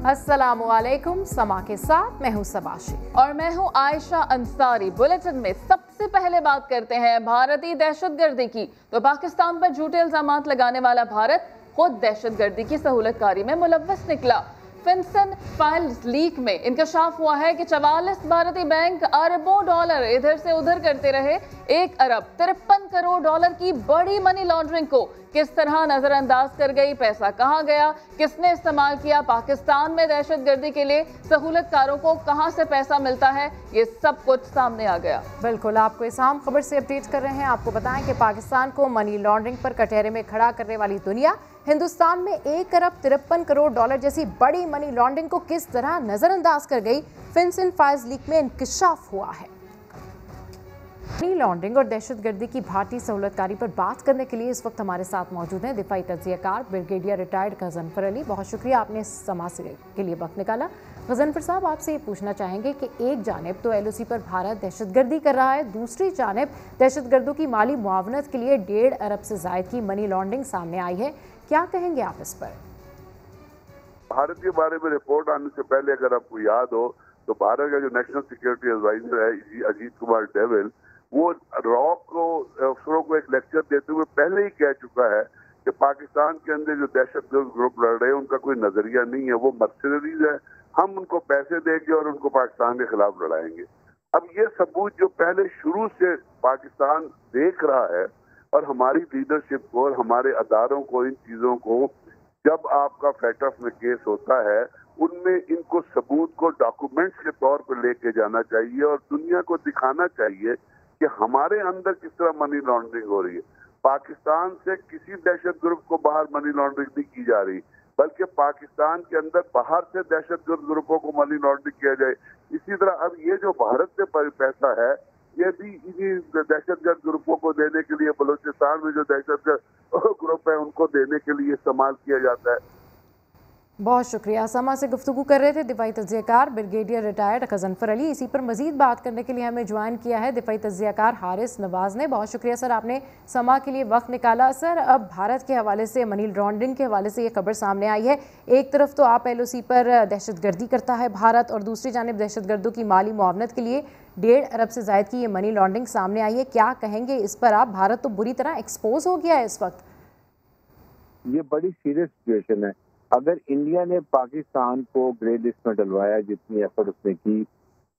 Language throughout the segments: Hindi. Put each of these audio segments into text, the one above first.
अस्सलामुअलैकुम, समा के साथ मैं हूं सबाशी और मैं हूं आयशा अंसारी। बुलेटिन में सबसे पहले बात करते हैं भारतीय दहशतगर्दी की। तो पाकिस्तान पर झूठे इल्जामात लगाने वाला भारत खुद दहशतगर्दी की सहूलतकारी में मुलव्वस निकला। फिनसन फाइल्स लीक में इंकशाफ हुआ है कि 44 भारतीय बैंक अरबों डॉलर इधर से उधर करते रहे। 1 अरब 53 करोड़ डॉलर की बड़ी मनी लॉन्ड्रिंग को किस तरह नजरअंदाज कर गई, पैसा कहां गया, किसने इस्तेमाल किया, पाकिस्तान में दहशतगर्दी के लिए सहूलतकारों को कहां से पैसा मिलता है, ये सब कुछ सामने आ गया। बिल्कुल, आपको इस अहम खबर से अपडेट कर रहे हैं। आपको बताएं कि पाकिस्तान को मनी लॉन्ड्रिंग पर कटहरे में खड़ा करने वाली दुनिया हिंदुस्तान में 1 अरब 53 करोड़ डॉलर जैसी बड़ी मनी लॉन्ड्रिंग को किस तरह नजरअंदाज कर गई, फिनसन फाइल्स लीक में इंकशाफ हुआ है। मनी लॉन्ड्रिंग और दहशतगर्दी की भारतीय सहूलतकारी पर बात करने के लिए इस वक्त हमारे साथ मौजूद हैं दिफाई तज्जियाकार ब्रिगेडियर रिटायर्ड गजनफर अली। बहुत शुक्रिया, आपने समाज के लिए वक्त निकाला। गजनफर साहब, आपसे ये पूछना चाहेंगे कि एक जानिब तो LOC पर भारत दहशतगर्दी कर रहा है, दूसरी जानिब दहशतगर्दों की माली मुआवनत के लिए 1.5 अरब से ज़ायद की मनी लॉन्ड्रिंग सामने आई है। क्या कहेंगे आप इस पर? भारत के बारे में रिपोर्ट आने से पहले अगर आपको याद हो तो भारत का जो नेशनल सिक्योरिटी एडवाइजर है अजीत कुमार डेविल, वो रॉक को अफसरों को एक लेक्चर देते हुए पहले ही कह चुका है कि पाकिस्तान के अंदर जो दहशतगर्द ग्रुप लड़ रहे हैं उनका कोई नजरिया नहीं है, वो मर्सनरीज है, हम उनको पैसे देंगे और उनको पाकिस्तान के खिलाफ लड़ाएंगे। अब ये सबूत जो पहले शुरू से पाकिस्तान देख रहा है और हमारी लीडरशिप को और हमारे अदारों को, इन चीजों को जब आपका फैक्ट ऑफ में केस होता है उनमें इनको सबूत को डॉक्यूमेंट्स के तौर पर लेके जाना चाहिए और दुनिया को दिखाना चाहिए कि हमारे अंदर किस तरह मनी लॉन्ड्रिंग हो रही है। पाकिस्तान से किसी दहशत ग्रुप को बाहर मनी लॉन्ड्रिंग नहीं की जा रही, बल्कि पाकिस्तान के अंदर बाहर से दहशतगर्द ग्रुपों को मनी लॉन्ड्रिंग किया जाए। इसी तरह अब ये जो भारत से पैसा है ये भी इन्हीं दहशतगर्द ग्रुपों को देने के लिए, बलूचिस्तान में जो दहशतगर्द ग्रुप है उनको देने के लिए इस्तेमाल किया जाता है। बहुत शुक्रिया। समा से गुफ्तगू कर रहे थे दिफाई तज्जियाकार ब्रिगेडियर रिटायर्ड गजनफर अली। इसी पर मजीद बात करने के लिए हमें ज्वाइन किया है दिफाई तज्जियाकार हारिस नवाज ने। बहुत शुक्रिया सर, आपने समा के लिए वक्त निकाला। सर, अब भारत के हवाले से, मनी लॉन्ड्रिंग के हवाले से ये खबर सामने आई है, एक तरफ तो आप LOC पर दहशतगर्दी करता है भारत और दूसरी जानिब दहशतगर्दों की माली मुआवनत के लिए 1.5 अरब से ज़ायद की ये मनी लॉन्ड्रिंग सामने आई है। क्या कहेंगे इस पर आप? भारत तो बुरी तरह एक्सपोज हो गया है इस वक्त। ये बड़ी सीरियस सिचुएशन है। अगर इंडिया ने पाकिस्तान को ग्रे लिस्ट में डलवाया, जितनी एफर्ट उसने की,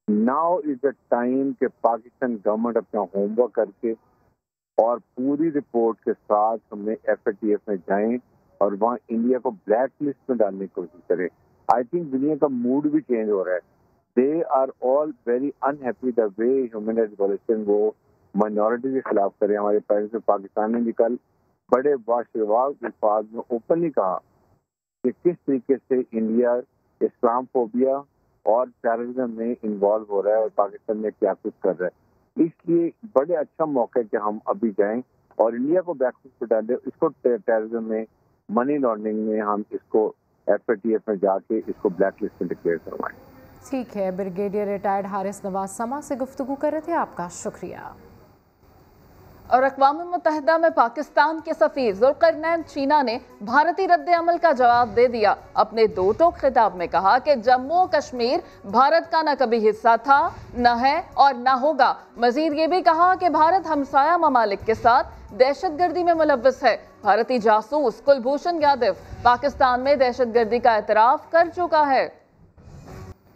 नाउ इज द टाइम कि पाकिस्तान गवर्नमेंट अपना होमवर्क करके और पूरी रिपोर्ट के साथ हमें FATF में जाएं और वहाँ इंडिया को ब्लैक लिस्ट में डालने की कोशिश करें। आई थिंक दुनिया का मूड भी चेंज हो रहा है। They are all very unhappy the way human rights violation वो माइनॉरिटी के खिलाफ करे। हमारे पेरेंट्स में पाकिस्तान ने निकल बड़े बाशवाब अल्फाज में ओपनली कहा कि किस तरीके से इंडिया इस्लामफोबिया और टेररिज्म में इन्वॉल्व हो रहा है और पाकिस्तान में क्या कुछ कर रहा है। इसलिए बड़े अच्छा मौका है कि हम अभी जाएं और इंडिया को बैकफुट पे डालें, इसको टेररिज्म में, मनी लॉन्ड्रिंग में हम इसको FATF में जाके इसको ब्लैक लिस्ट में डिक्लेयर करवाएं। ठीक है, ब्रिगेडियर रिटायर्ड हारिस नवाज समा से गुफ्तगू कर रहे थे, आपका शुक्रिया। और अक़वाम मुत्तहिदा में पाकिस्तान के सफ़ीर ज़ुल्क़रनैन चीना ने भारतीय रद्द अमल का जवाब दे दिया। अपने 2 टोक खिताब में कहा कि जम्मू कश्मीर भारत का न कभी हिस्सा था, न है और न होगा। मजीद ये भी कहा कि भारत हमसाया ममालिक के साथ दहशतगर्दी में मुलव्वस है। भारतीय जासूस कुलभूषण यादव पाकिस्तान में दहशतगर्दी का एतराफ़ कर चुका है।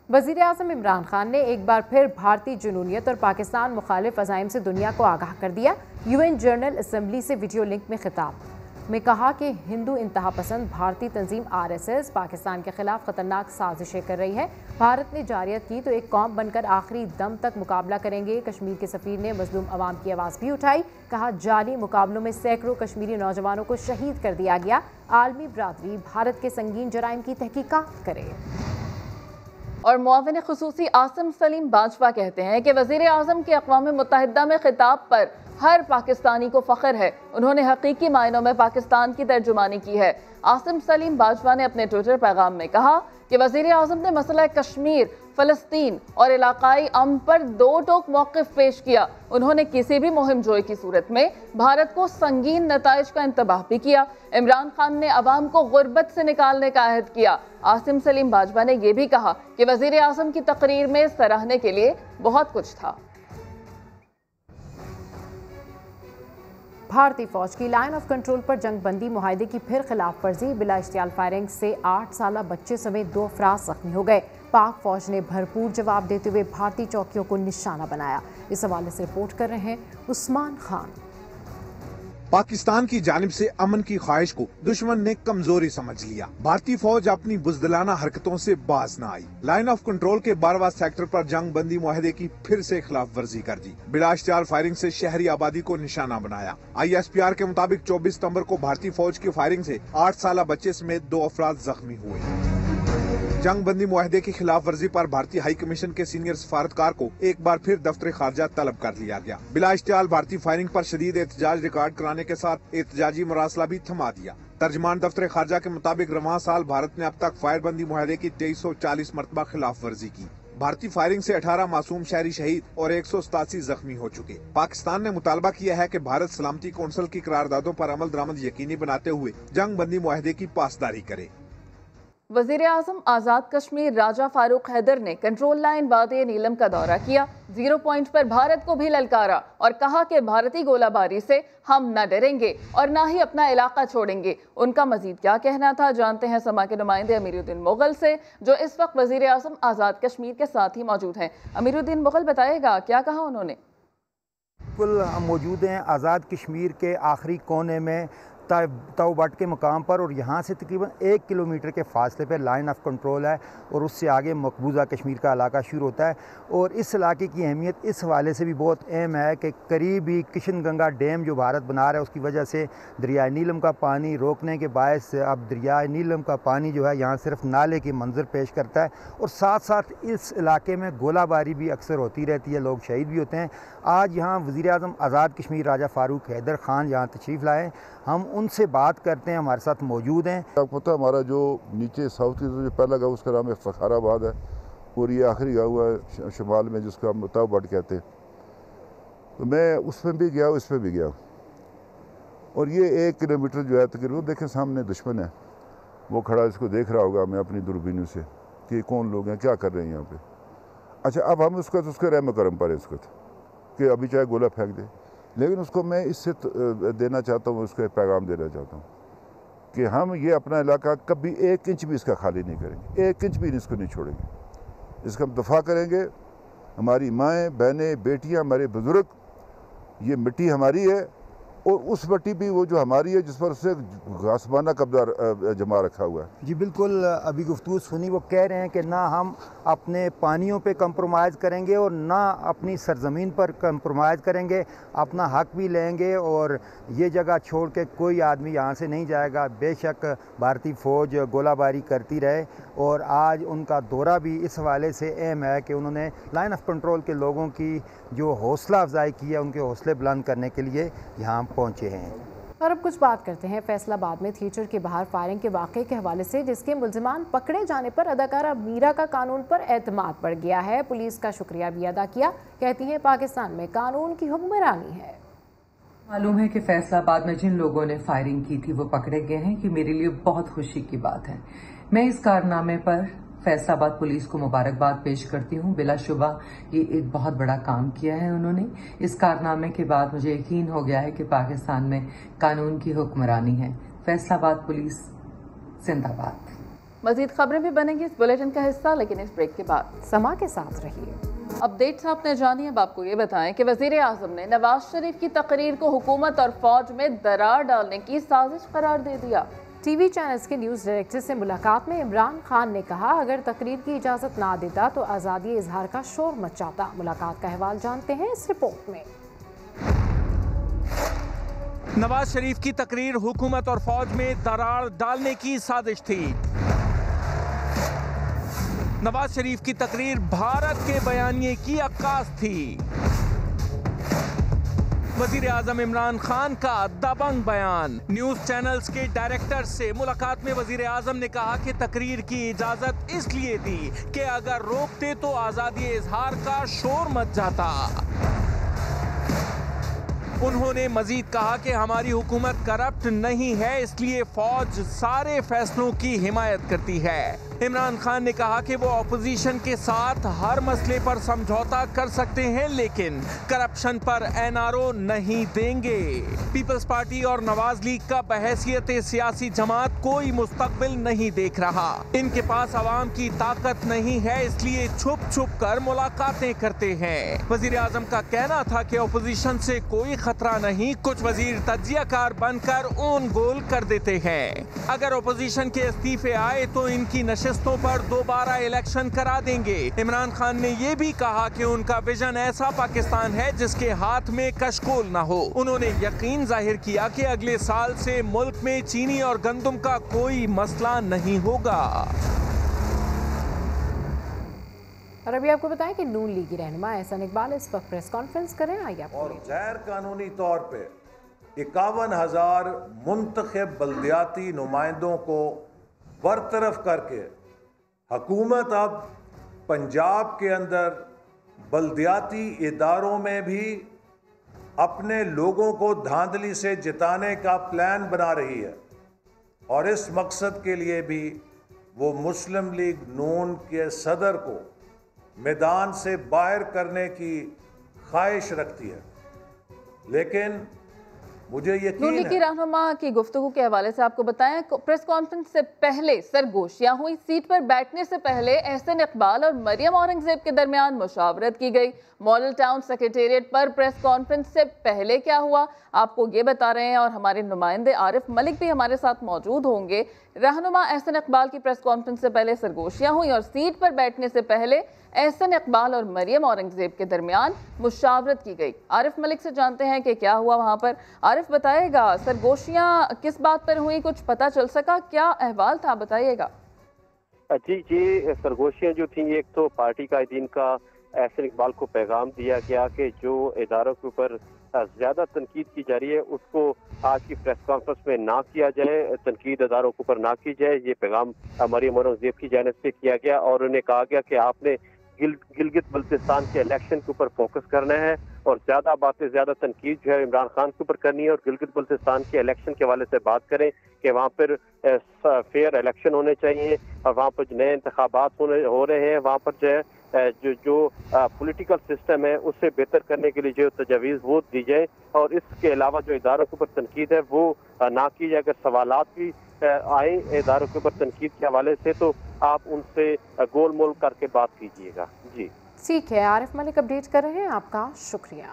वज़ीर आज़म इमरान खान ने एक बार फिर भारतीय जुनूनियत और पाकिस्तान मुखालिफ अज़ाइम से दुनिया को आगाह कर दिया। UN जनरल असम्बली से वीडियो लिंक में खिताब में कहा कि हिंदू इंतहा पसंद भारतीय तंजीम RSS पाकिस्तान के खिलाफ खतरनाक साजिशें कर रही है। भारत ने जारियत की तो एक कौम बनकर आखिरी दम तक मुकाबला करेंगे। कश्मीर के सफ़ीर ने मजलूम अवाम की आवाज़ भी उठाई। कहा, जाली मुकाबलों में सैकड़ों कश्मीरी नौजवानों को शहीद कर दिया गया। आलमी बरादरी भारत के संगीन जराइम की तहकीकात करे। और मुआविन खुसूसी आसिम सलीम बाजवा कहते हैं कि वज़ीर आज़म के अक़वाम मुत्तहिदा में खिताब पर हर पाकिस्तानी को फ़ख्र है। उन्होंने हकीकी मायनों में पाकिस्तान की तर्जुमानी की है। आसिम सलीम बाजवा ने अपने ट्विटर पैगाम में कहा कि वजीर आजम ने मसला कश्मीर, फलस्तीन और इलाकाई अमन पर दो टोक मौक़िफ़ पेश किया। उन्होंने किसी भी मुहिम जोई की सूरत में भारत को संगीन नताइज का इंतबाह भी किया। इमरान खान ने अवाम को गुर्बत से निकालने का अहद किया। आसिम सलीम बाजवा ने यह भी कहा कि वजीर आजम की तकरीर में सराहने के लिए बहुत कुछ था। भारतीय फौज की लाइन ऑफ कंट्रोल पर जंगबंदी मुआहदे की फिर खिलाफ वर्जी, बिला इश्तियाल फायरिंग से 8 साला बच्चे समेत 2 अफराद जख्मी हो गए। पाक फौज ने भरपूर जवाब देते हुए भारतीय चौकियों को निशाना बनाया। इस हवाले से रिपोर्ट कर रहे हैं उस्मान खान। पाकिस्तान की जानिब से अमन की ख्वाहिश को दुश्मन ने कमजोरी समझ लिया। भारतीय फौज अपनी बुज़दिलाना हरकतों से बाज न आई। लाइन ऑफ कंट्रोल के 12वां सेक्टर पर जंग बंदी मुआहदे की फिर से खिलाफ वर्जी कर दी। बिला इश्तियाल फायरिंग से शहरी आबादी को निशाना बनाया। ISPR के मुताबिक 24 सितंबर को भारतीय फौज की फायरिंग से 8 साला बच्चे समेत 2 अफराद जख्मी हुए। जंग बंदी मुआहदे की खिलाफ वर्जी पर भारतीय हाई कमीशन के सीनियर सफारतकार को एक बार फिर दफ्तर खारजा तलब कर लिया गया। बिला इश्तियाल भारतीय फायरिंग पर शदीद एहतजाज रिकॉर्ड कराने के साथ एहतजाजी मरासला भी थमा दिया। तर्जमान दफ्तर खारजा के मुताबिक रवां साल भारत ने अब तक फायरबंदी मुआहदे की 2340 मरतबा खिलाफ वर्जी की। भारतीय फायरिंग से 18 मासूम शहरी शहीद और 187 जख्मी हो चुके। पाकिस्तान ने मुतालबा किया है कि भारत सलामती कौंसिल की करारदादों पर अमल दरामद यकीनी बनाते हुए जंग बंदी मुआहदे की पासदारी करे। वजीर आजम आज़ाद कश्मीर राजा फारूक हैदर ने कंट्रोल लाइन वादी नीलम का दौरा किया। 0 पॉइंट पर भारत को भी ललकारा और कहा कि भारतीय गोलाबारी से हम न डरेंगे और न ही अपना इलाका छोड़ेंगे। उनका मजीद क्या कहना था, जानते हैं समा के नुमाइंदे अमीरुद्दीन मुगल से, जो इस वक्त वजीर आजम आज़ाद कश्मीर के साथ ही मौजूद हैं। अमीरुद्दीन मुगल, बताएगा क्या कहा उन्होंने? बिल्कुल, हम मौजूद हैं आज़ाद कश्मीर के आखिरी कोने में ताऊबट के मुकाम पर, और यहाँ से तकरीबन 1 किलोमीटर के फासले पर लाइन ऑफ कंट्रोल है और उससे आगे मकबूजा कश्मीर का इलाका शुरू होता है। और इस इलाके की अहमियत इस हवाले से भी बहुत अहम है कि करीब ही किशनगंगा डैम जो भारत बना रहा है उसकी वजह से दरिया नीलम का पानी रोकने के बायस अब दरिया नीलम का पानी जो है यहाँ सिर्फ नाले के मंजर पेश करता है। और साथ साथ इस इलाके में गोलाबारी भी अक्सर होती रहती है, लोग शहीद भी होते हैं। आज यहाँ वज़ीर आज़म आज़ाद कश्मीर राजा फारूक हैदर ख़ान यहाँ तशरीफ़ लाए, हम उनसे बात करते हैं, हमारे साथ मौजूद हैं। आपको पता है हमारा जो नीचे साउथ की जो पहला गाँव उसका नाम है फ़खाराबाद है, और ये आखिरी गाँव है शुमाल में जिसको हम ताऊबट कहते हैं। तो मैं उसमें भी गया, इसमें भी गया, और ये 1 किलोमीटर जो है तकरीबन, देखें सामने दुश्मन है, वो खड़ा, इसको देख रहा होगा मैं अपनी दूरबीनों से कि कौन लोग हैं, क्या कर रहे हैं यहाँ पे। अच्छा, अब हम उसका तो उसके रहम करम पर है इसको कि अभी चाहे गोला फेंक दे, लेकिन उसको मैं इससे देना चाहता हूँ, उसको पैगाम देना चाहता हूँ कि हम ये अपना इलाका कभी 1 इंच भी इसका खाली नहीं करेंगे, 1 इंच भी इसको नहीं छोड़ेंगे, इसका हम दफा करेंगे। हमारी माएँ, बहनें, बेटियाँ, हमारे बुज़ुर्ग, ये मिट्टी हमारी है, और उस मिट्टी भी वो जो हमारी है जिस पर उससे आसमाना कब्जा जमा रखा हुआ है। जी बिल्कुल, अभी गुफ्तगू सुनी, वो कह रहे हैं कि ना हम अपने पानियों पे कंप्रोमाइज़ करेंगे और ना अपनी सरजमीन पर कंप्रोमाइज़ करेंगे, अपना हक भी लेंगे और ये जगह छोड़ के कोई आदमी यहाँ से नहीं जाएगा। बेशक भारतीय फ़ौज गोलाबारी करती रहे, और आज उनका दौरा भी इस हवाले से अहम है कि उन्होंने लाइन ऑफ कंट्रोल के लोगों की जो हौसला अफजाई की है, उनके हौसले बुलंद करने के लिए यहाँ पहुँचे हैं। और अब कुछ बात करते हैं फैसलाबाद में थिएटर के बाहर फायरिंग के वाक़े के हवाले से, जिसके मुल्ज़िमान पकड़े जाने पर अदाकारा मीरा का कानून पर एतमाद बढ़ गया है। पुलिस का शुक्रिया भी अदा किया, कहती है पाकिस्तान में कानून की हुक्मरानी है। मालूम है कि फैसलाबाद में जिन लोगों ने फायरिंग की थी वो पकड़े गए हैं, कि मेरे लिए बहुत खुशी की बात है। मैं इस कारनामे पर फैसलाबाद पुलिस को मुबारकबाद पेश करती हूँ। बिलाशुबा ये एक बहुत बड़ा काम किया है उन्होंने। इस कारनामे के बाद मुझे यकीन हो गया है कि पाकिस्तान में कानून की हुक्मरानी है। फैसलाबाद पुलिस जिंदाबाद। मजीद खबरें भी बनेंगी इस बुलेटिन का हिस्सा, लेकिन इस ब्रेक के बाद समा के साथ रहिए। अपडेट्स आपने जानी। अब आपको ये बताएं कि वजीर आजम ने नवाज शरीफ की तकरीर को हुकूमत और फौज में दरार डालने की साजिश करार दे दिया। टीवी चैनल्स के न्यूज़ डायरेक्टर से मुलाकात में इमरान खान ने कहा, अगर तकरीर की इजाज़त ना देता तो आज़ादी इजहार का शोर मचाता। मुलाकात का अहवाल जानते हैं इस रिपोर्ट में। नवाज शरीफ की तकरीर हुकूमत और फौज में दरार डालने की साजिश थी। नवाज शरीफ की तकरीर भारत के बयानिए की अक्कास थी। वजीर आजम इमरान खान का दबंग बयान। न्यूज चैनल्स के डायरेक्टर से मुलाकात में वजीर आजम ने कहा कि तकरीर की इजाजत इसलिए दी कि अगर रोकते तो आजादी इजहार का शोर मच जाता। उन्होंने मजीद कहा कि हमारी हुकूमत करप्ट नहीं है, इसलिए फौज सारे फैसलों की हिमायत करती है। इमरान खान ने कहा कि वो अपोजिशन के साथ हर मसले पर समझौता कर सकते हैं, लेकिन करप्शन पर एनआरओ नहीं देंगे। पीपल्स पार्टी और नवाज लीग का बहैसियत सियासी जमात कोई मुस्तकबिल नहीं देख रहा। इनके पास अवाम की ताकत नहीं है, इसलिए छुप छुप कर मुलाकातें करते हैं। वजीर आजम का कहना था कि अपोजिशन से कोई खतरा नहीं, कुछ वजीर तज्जियाकार बनकर ओन गोल कर देते हैं। अगर अपोजिशन के इस्तीफे आए तो इनकी नशिस्तों पर दोबारा इलेक्शन करा देंगे। इमरान खान ने ये भी कहा कि उनका विजन ऐसा पाकिस्तान है जिसके हाथ में कशकोल न हो। उन्होंने यकीन जाहिर किया कि अगले साल से मुल्क में चीनी और गंदम का कोई मसला नहीं होगा। और अभी आपको बताएं कि नून लीगी रहनुमा एहसान इकबाल इस वक्त प्रेस कॉन्फ्रेंस करें। आइए आपको और गैर कानूनी तौर पे 51,000 मुंतखब बल्दियाती नुमाइंदों को बरतरफ करके हुकूमत अब पंजाब के अंदर बल्दियाती इदारों में भी अपने लोगों को धांधली से जिताने का प्लान बना रही है, और इस मकसद के लिए भी वो मुस्लिम लीग नून के सदर को मैदान से बाहर करने की ख्वाहिश रखती है। लेकिन मुझे यकीन है की रहनुमा की गुफ्तगू के हवाले से आपको बताएं, प्रेस कॉन्फ्रेंस से पहले सरगोशियां हुई, सीट पर बैठने से पहले एहसन इकबाल और मरियम औरंगजेब के दरमियान मुशावरत की गई। मॉडल टाउन सेक्रेटेरिएट पर प्रेस कॉन्फ्रेंस से पहले क्या हुआ आपको ये बता रहे हैं, और हमारे नुमाइंदे आरिफ मलिक भी हमारे साथ मौजूद होंगे। रहनुमा एहसन इकबाल की प्रेस कॉन्फ्रेंस से पहले सरगोशियां हुई और सीट पर बैठने से पहले एहसन इकबाल और मरियम औरंगजेब के दरमियान मुशावरत की गई। आरिफ मलिक से जानते हैं कि क्या हुआ वहां पर। आरिफ बताएगा, सरगोशियां किस बात पर हुई, कुछ पता चल सका, क्या अहवाल था, बताइएगा। जी सरगोशियां जो थी, एक तो पार्टी कायदीन का एहसन इकबाल को पैगाम दिया गया कि जो इदारों के ऊपर ज्यादा तनकीद की जा रही है उसको आज की प्रेस कॉन्फ्रेंस में ना किया जाए, तनकीद इदारों के ऊपर ना की जाए। ये पैगाम मरियम औरंगजेब की जानिब से किया गया, और उन्हें कहा गया कि आपने गिलगित बल्तिस्तान के इलेक्शन के ऊपर फोकस करना है और ज्यादा बातें, ज्यादा तनकीद जो है इमरान खान के ऊपर करनी है, और गिलगित बल्तिस्तान के इलेक्शन के हवाले से बात करें कि वहाँ पर फेयर इलेक्शन होने चाहिए, और वहाँ पर नए इंतखाबात हो रहे हैं, वहाँ पर जो है जो पॉलिटिकल सिस्टम है उससे बेहतर करने के लिए जो तजावीज़ वो दी जाए, और इसके अलावा जो इदारों के ऊपर तनकीद है वो ना की जाए। अगर सवालात भी आए इदारों के ऊपर तनकीद के हवाले से तो आप उनसे गोल मोल करके बात कीजिएगा। जी ठीक है, आरिफ मलिक अपडेट कर रहे हैं, आपका शुक्रिया।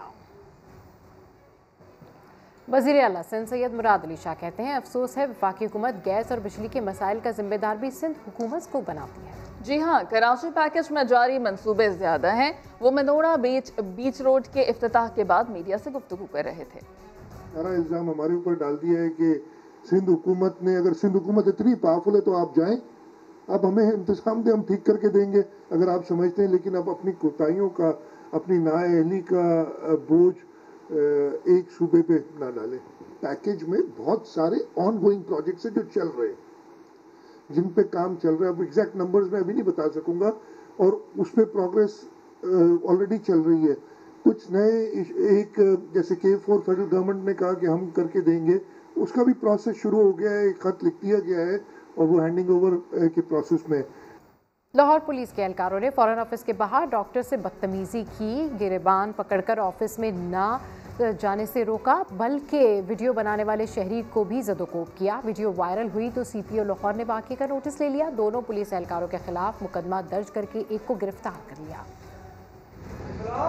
वज़ीर आला सिंध सैयद मुराद अली शाह कहते हैं, अफसोस है वफाकी हुकूमत गैस और बिजली के मसाइल का जिम्मेदार भी सिंध हुकूमत को बनाती है। जी हाँ, कराची पैकेज में जारी मंसूबे ज्यादा हैं। वो मनोड़ा बीच रोड के इफ्तिताह के बाद मीडिया से गुफ्तगू कर रहे थे। सारा इल्जाम हमारे ऊपर डाल दिया है कि सिंध हुकूमत ने, अगर सिंध हुकूमत इतनी पावरफुल है तो आप जाएं, आप हमें इंतजाम दें, हम ठीक करके देंगे अगर आप समझते हैं, लेकिन आप अपनी कोताहियों का, अपनी नाअहली का बोझ एक सूबे पे ना डालें। पैकेज में बहुत सारे ऑन गोइंग प्रोजेक्ट्स हैं जो चल रहे हैं, जिन पे काम चल रहा है। अब एग्जैक्ट नंबर्स मैं अभी नहीं बता सकूंगा, और उस पर प्रोग्रेस ऑलरेडी चल रही है। कुछ नए, एक जैसे K4 फेडरल गवर्नमेंट ने कहा कि हम करके देंगे, उसका भी प्रोसेस शुरू हो गया है, एक खत लिख दिया गया है और वो हैंडिंग ओवर के प्रोसेस में। लाहौर पुलिस के एहलकारों ने फॉरेन ऑफिस के बाहर डॉक्टर से बदतमीजी की, गिरेबान पकड़कर ऑफिस में ना जाने से रोका, बल्कि वीडियो बनाने वाले शहरी को भी ज़दोकोब किया। वीडियो वायरल हुई तो सीपीओ लाहौर ने वाक़े का नोटिस ले लिया। दोनों पुलिस एहलकारों के खिलाफ मुकदमा दर्ज करके एक को गिरफ्तार कर लिया।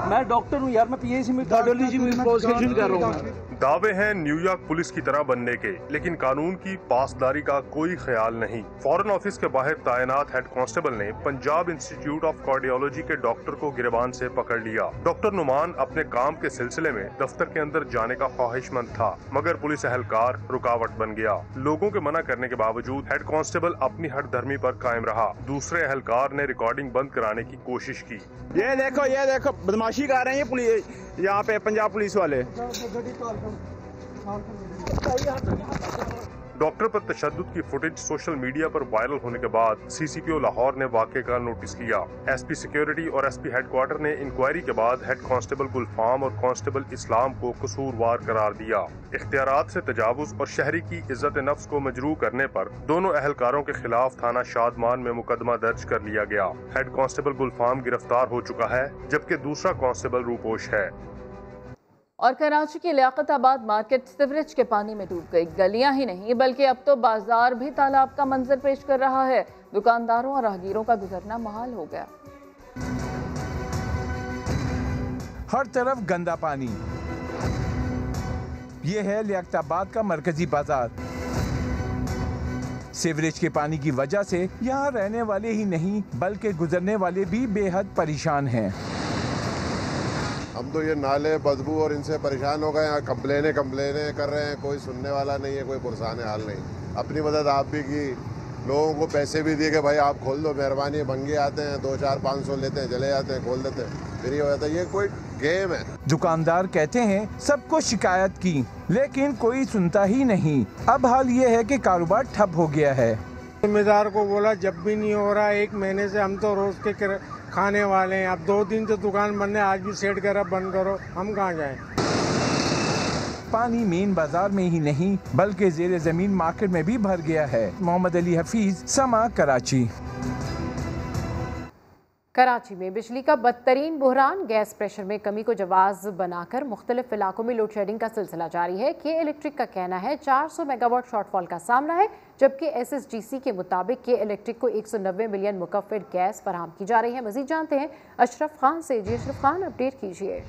मैं डॉक्टर हूँ यार, मैं पीएचसी में कार्डियोलॉजी में प्रोफेशन कर रहा हूँ। दावे हैं न्यूयॉर्क पुलिस की तरह बनने के, लेकिन कानून की पासदारी का कोई ख्याल नहीं। फॉरेन ऑफिस के बाहर तैनात हेड कांस्टेबल ने पंजाब इंस्टीट्यूट ऑफ कार्डियोलॉजी के डॉक्टर को गिरबान से पकड़ लिया। डॉक्टर नुमान अपने काम के सिलसिले में दफ्तर के अंदर जाने का ख्वाहिशमंद था, मगर पुलिस एहलकार रुकावट बन गया। लोगों के मना करने के बावजूद हेड कांस्टेबल अपनी हठधर्मी पर कायम रहा। दूसरे एहलकार ने रिकॉर्डिंग बंद कराने की कोशिश की। ये देखो बदमाशी कर रहे हैं ये पुलिस, यहाँ पे पंजाब पुलिस वाले। डॉक्टर पर तशद्दुद की फुटेज सोशल मीडिया पर वायरल होने के बाद सीसीपीओ लाहौर ने वाक़े का नोटिस लिया। एसपी सिक्योरिटी और एसपी हेडक्वार्टर ने इंक्वायरी के बाद हेड कांस्टेबल गुलफाम और कांस्टेबल इस्लाम को कसूरवार करार दिया। इख्तियारात से तजावुज और शहरी की इज्जत नफ्स को मजरूह करने पर दोनों अहलकारों के खिलाफ थाना शादमान में मुकदमा दर्ज कर लिया गया। हेड कांस्टेबल गुलफाम गिरफ्तार हो चुका है, जबकि दूसरा कांस्टेबल रूपोश है। और कराची की लियाकताबाद मार्केट सीवरेज के पानी में डूब गई। गलियां ही नहीं बल्कि अब तो बाजार भी तालाब का मंजर पेश कर रहा है। दुकानदारों और राहगीरों का गुजरना मुहाल हो गया। हर तरफ गंदा पानी। ये है लियाकताबाद का मरकजी बाजार। सीवरेज के पानी की वजह से यहाँ रहने वाले ही नहीं बल्कि गुजरने वाले भी बेहद परेशान हैं। हम तो ये नाले बदबू और इनसे परेशान हो गए। यहाँ कंप्लेने कर रहे हैं, कोई सुनने वाला नहीं है, कोई पुरसान हाल नहीं। अपनी मदद आप भी की, लोगों को पैसे भी दिए कि भाई आप खोल दो, मेहरबानी। भंगे आते हैं 2, 4, 500 लेते हैं, चले जाते हैं, खोल देते हैं, फिर ये हो जाता है। ये कोई गेम है। दुकानदार कहते हैं सबको शिकायत की लेकिन कोई सुनता ही नहीं। अब हाल ये है कि कारोबार ठप हो गया है। जिम्मेदार को बोला जब भी नहीं हो रहा, 1 महीने से हम तो रोज के खाने वाले हैं। अब 2 दिन तो दुकान बंद है, आज भी सेट करा बंद करो, हम कहाँ जाएं? पानी मेन बाजार में ही नहीं बल्कि ज़ेरे ज़मीन मार्केट में भी भर गया है। मोहम्मद अली हफीज, समा, कराची। कराची में बिजली का बदतरीन बुहरान। गैस प्रेशर में कमी को जवाब बनाकर मुख्तलिफ इलाकों में लोड शेडिंग का सिलसिला जारी है। के इलेक्ट्रिक का कहना है 400 मेगावाट शॉर्टफॉल का सामना है, जबकि SSGC के मुताबिक के इलेक्ट्रिक को 190 मिलियन मुकफ़्फ़िर गैस फराहम की जा रही है। मजीद जानते हैं अशरफ खान से। जी अशरफ खान, अपडेट कीजिए।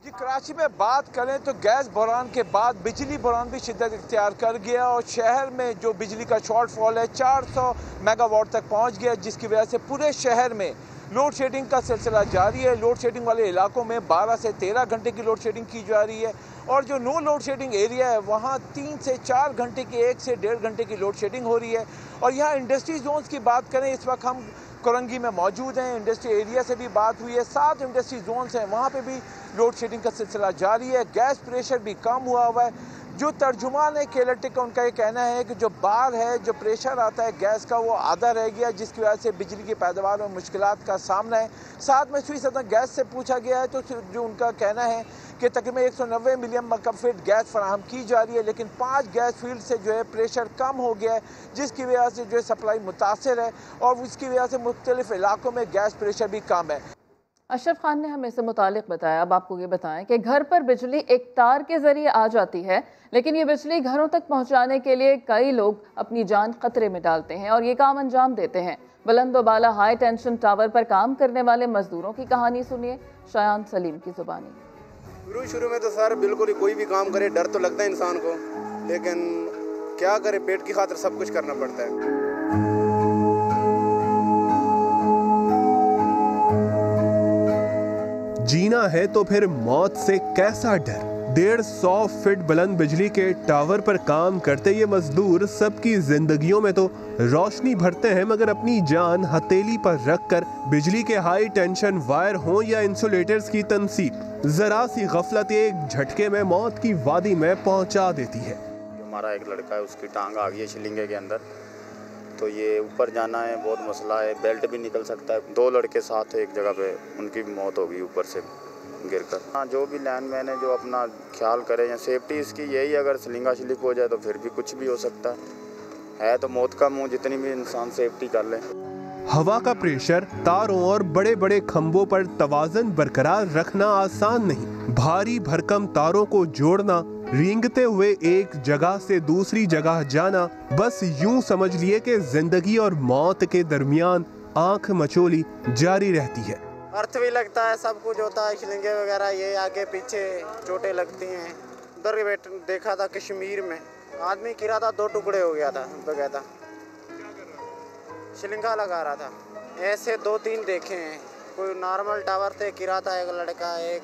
जी, कराची में बात करें तो गैस बहरान के बाद बिजली बहरान भी शिद्दत इख्तियार कर गया और शहर में जो बिजली का शॉर्टफॉल है 400 मेगावाट तक पहुंच गया, जिसकी वजह से पूरे शहर में लोड शेडिंग का सिलसिला जारी है। लोड शेडिंग वाले इलाकों में 12 से 13 घंटे की लोड शेडिंग की जा रही है और जो नो लोड शेडिंग एरिया है वहाँ 3 से 4 घंटे की, 1 से 1.5 घंटे की लोड शेडिंग हो रही है। और यहाँ इंडस्ट्री जोन्स की बात करें, इस वक्त हम कोरंगी में मौजूद हैं। इंडस्ट्री एरिया से भी बात हुई है, 7 इंडस्ट्री जोन्स हैं, वहाँ पे भी लोड शेडिंग का सिलसिला जारी है। गैस प्रेशर भी कम हुआ हुआ है। जो तर्जुमान है के इलेक्ट्रिक का, उनका ये कहना है कि जो बार है, जो प्रेशर आता है गैस का, वो आधा रह गया, जिसकी वजह से बिजली की पैदावार में मुश्किलात का सामना है। साथ में सुई सतह गैस से पूछा गया है तो जो उनका कहना है कि तकरीबन 190 मिलियन मुकफ़्फ़िर गैस फराहम की जा रही है, लेकिन 5 गैस फील्ड से जो है प्रेशर कम हो गया है, जिसकी वजह से जो है सप्लाई मुतासिर है और उसकी वजह से मुख्तलिफ इलाकों में गैस प्रेशर भी कम है। अशरफ खान ने हमें इससे मुतालिक बताया। अब आपको ये बताएं कि घर पर बिजली एक तार के जरिए आ जाती है, लेकिन ये बिजली घरों तक पहुंचाने के लिए कई लोग अपनी जान खतरे में डालते हैं और ये काम अंजाम देते हैं। बुलंदोबाला हाई टेंशन टावर पर काम करने वाले मजदूरों की कहानी सुनिए शायान सलीम की जुबानी। शुरू में तो सर बिल्कुल ही कोई भी काम करे डर तो लगता है इंसान को, लेकिन क्या करे, पेट की खातिर सब कुछ करना पड़ता है। जीना है तो फिर मौत से कैसा डर। 150 फीट बुलंद बिजली के टावर पर काम करते ये मजदूर सबकी जिंदगियों में तो रोशनी भरते हैं, मगर अपनी जान हथेली पर रखकर बिजली के हाई टेंशन वायर हो या इंसुलेटर्स की तनसीब, जरा सी गफलत एक झटके में मौत की वादी में पहुंचा देती है। हमारा एक लड़का है, उसकी टांग आ गई है शिलिंगे के अंदर, तो ये ऊपर जाना है, बहुत मसला है, बेल्ट भी निकल सकता है। 2 लड़के साथ एक जगह पे, उनकी भी मौत हो गई ऊपर से गिरकर। हाँ, जो भी लैंडमैन है जो अपना ख्याल करे या सेफ्टी इसकी यही, अगर सिलिंगा स्लिप हो जाए तो फिर भी कुछ भी हो सकता है तो मौत का मुंह, जितनी भी इंसान सेफ्टी कर ले। हवा का प्रेशर, तारों और बड़े बड़े खंभों पर तवाज़न बरकरार रखना आसान नहीं। भारी भरकम तारों को जोड़ना, रेंगते हुए एक जगह से दूसरी जगह जाना, बस यूं समझ लिए कि जिंदगी और मौत के दरमियान आंख मचोली जारी रहती है। अर्थ भी लगता है, सब कुछ होता है, शिलिंगे वगैरह ये आगे पीछे चोटें लगती हैं। उधर देखा था कश्मीर में आदमी गिरा था, 2 टुकड़े हो गया था बकायदा, शिलिंगा लगा रहा था। ऐसे 2-3 देखे हैं। कोई नॉर्मल टावर से गिरा था एक लड़का, एक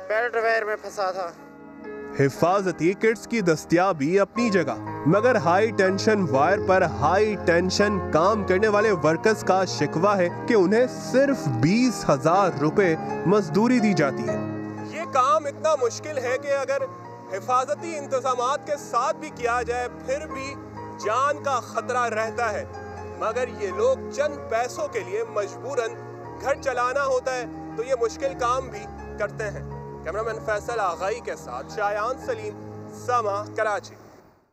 बेल्ट वायर में फंसा था। हिफाजती किट्स की दस्तयाबी अपनी जगह, मगर हाई टेंशन वायर पर हाई टेंशन काम करने वाले वर्कर्स का शिकवा है कि उन्हें सिर्फ 20,000 रुपए मजदूरी दी जाती है। ये काम इतना मुश्किल है कि अगर हिफाजती इंतजामात के साथ भी किया जाए फिर भी जान का खतरा रहता है, मगर ये लोग चंद पैसों के लिए मजबूरन घर चलाना होता है तो ये मुश्किल काम भी करते हैं। कैमरामैन फैसल आगाई के साथ शायान सलीम, समा, कराची।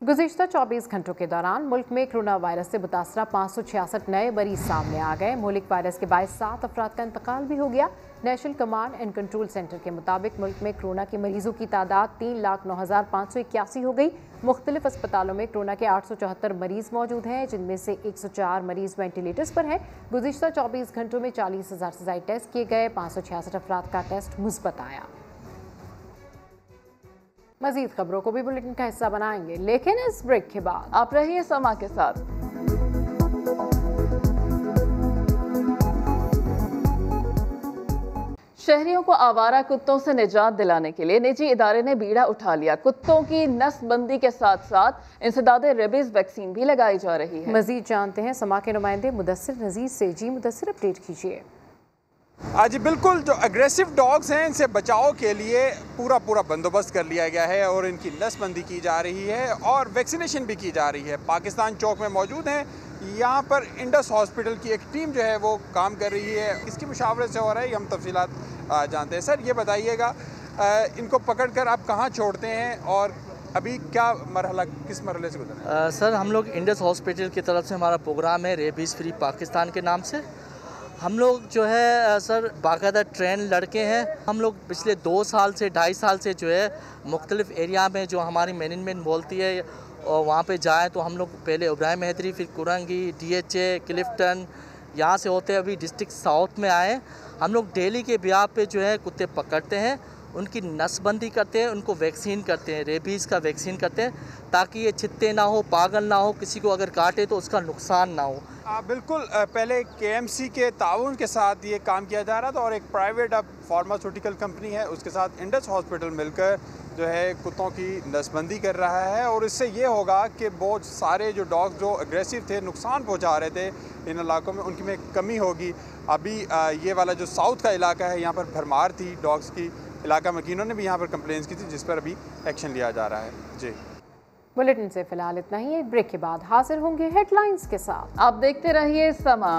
गुज़िश्ता 24 घंटों के दौरान मुल्क में कोरोना वायरस से मुतासरा 566 नए मरीज सामने आ गए। मुल्क वायरस के बायस 7 अफराद का इंतकाल भी हो गया। National command and control centre के मुताबिक मुल्क में कोरोना के मरीजों की तादाद 3,09,581 हो गई। मुख्तलिफ अस्पतालों में कोरोना के 874 मरीज मौजूद हैं, जिनमें से 104 मरीज वेंटिलेटर्स पर हैं। गुज़िश्ता 24 घंटों में 40,000 से ज़ायद टेस्ट किए गए। 566 अफराद का टेस्ट मुस्बत आया। मजीद खबरों को भी बुलेटिन का हिस्सा बनाएंगे, लेकिन इस ब्रेक के बाद आप रहिए समा के साथ। शहरियों को आवारा कुत्तों से निजात दिलाने के लिए निजी इदारे ने बीड़ा उठा लिया। कुत्तों की नस्बंदी के साथ साथ इंसदादे रेबीज वैक्सीन भी लगाई जा रही है। मजीद जानते हैं समा के नुमाइंदे मुदस्सिर नज़ीर से। जी मुदस्सिर, अपडेट कीजिए। जी बिल्कुल, जो एग्रेसिव डॉग्स हैं इनसे बचाव के लिए पूरा बंदोबस्त कर लिया गया है और इनकी नस्बंदी की जा रही है और वैक्सीनेशन भी की जा रही है। पाकिस्तान चौक में मौजूद हैं, यहाँ पर इंडस हॉस्पिटल की एक टीम जो है वो काम कर रही है। इसकी मुशावरत से हो रहा है, हम तफसीलात जानते हैं। सर ये बताइएगा, इनको पकड़ कर आप कहाँ छोड़ते हैं और अभी क्या मरहला, किस मरहले से गुजर रहे हैं? सर हम लोग इंडस हॉस्पिटल की तरफ से हमारा प्रोग्राम है रेबीज़ फ्री पाकिस्तान के नाम से। हम लोग जो है सर बाकायदा ट्रेन लड़के हैं। हम लोग पिछले 2 साल से 2.5 साल से जो है मुख्तलिफ एरिया में जो हमारी मैनेजमेंट बोलती है और वहाँ पे जाए तो हम लोग पहले इब्राहिम हैदरी, फिर कुरंगी, DHA, क्लिफ्टन, यहाँ से होते अभी डिस्ट्रिक्ट साउथ में आए। हम लोग डेली के ब्याह पे जो है कुत्ते पकड़ते हैं, उनकी नसबंदी करते हैं, उनको वैक्सीन करते हैं, रेबीज़ का वैक्सीन करते हैं ताकि ये छित्ते ना हो, पागल ना हो, किसी को अगर काटे तो उसका नुकसान ना हो। बिल्कुल, पहले KMC के ताउन के साथ ये काम किया जा रहा था और एक प्राइवेट अब फार्मास्यूटिकल कंपनी है उसके साथ इंडस हॉस्पिटल मिलकर जो है कुत्तों की नसबंदी कर रहा है और इससे ये होगा कि बहुत सारे जो डॉग्स जो अग्रेसिव थे, नुकसान पहुंचा रहे थे इन इलाकों में, उनकी में कमी होगी। अभी ये वाला जो साउथ का इलाका है, यहाँ पर भरमार थी डॉग्स की, इलाका मकीनों ने भी यहाँ पर कंप्लेंट्स की थी जिस पर अभी एक्शन लिया जा रहा है। जी बुलेटिन से फिलहाल इतना ही। एक ब्रेक के बाद हाजिर होंगे हेडलाइंस के साथ। आप देखते रहिए समा।